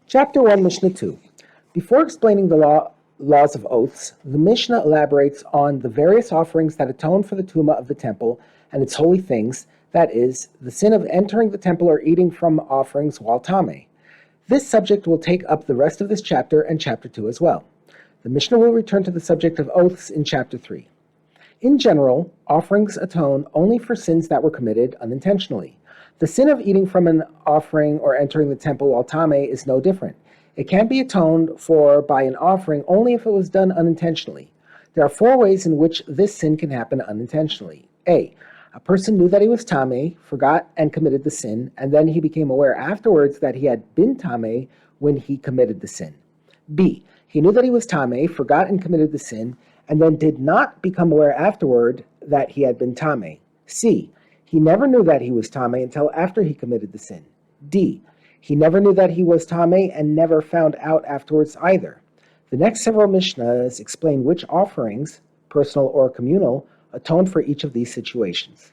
Chapter 1, Mishnah 2. Before explaining the laws of oaths, the Mishnah elaborates on the various offerings that atone for the tumah of the temple and its holy things, that is, the sin of entering the temple or eating from offerings while tameh. This subject will take up the rest of this chapter and chapter 2 as well. The Mishnah will return to the subject of oaths in chapter 3. In general, offerings atone only for sins that were committed unintentionally. The sin of eating from an offering or entering the temple while tameh is no different. It can be atoned for by an offering only if it was done unintentionally. There are 4 ways in which this sin can happen unintentionally. A person knew that he was tameh, forgot and committed the sin, and then he became aware afterwards that he had been tameh when he committed the sin. B, he knew that he was tameh, forgot and committed the sin, and then did not become aware afterward that he had been tameh. C, he never knew that he was tameh until after he committed the sin. D, he never knew that he was tameh and never found out afterwards either. The next several Mishnahs explain which offerings, personal or communal, atone for each of these situations.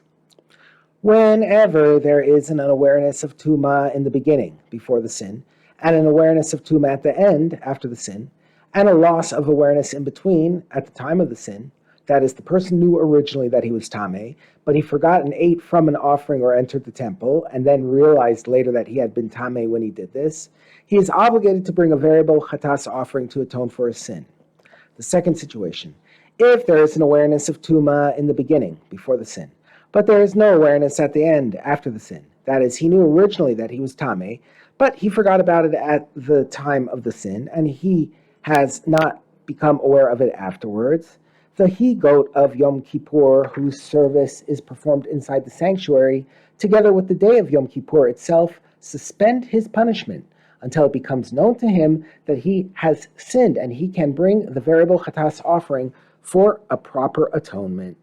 Whenever there is an unawareness of tumah in the beginning, before the sin, and an awareness of tumah at the end, after the sin, and a loss of awareness in between, at the time of the sin, that is, the person knew originally that he was tameh, but he forgot and ate from an offering or entered the temple, and then realized later that he had been tameh when he did this, he is obligated to bring a variable chatas offering to atone for his sin. The second situation, if there is an awareness of tumah in the beginning, before the sin, but there is no awareness at the end, after the sin, that is, he knew originally that he was tameh, but he forgot about it at the time of the sin, and he has not become aware of it afterwards, the he-goat of Yom Kippur, whose service is performed inside the sanctuary, together with the day of Yom Kippur itself, suspend his punishment until it becomes known to him that he has sinned and he can bring the variable chatas offering for a proper atonement.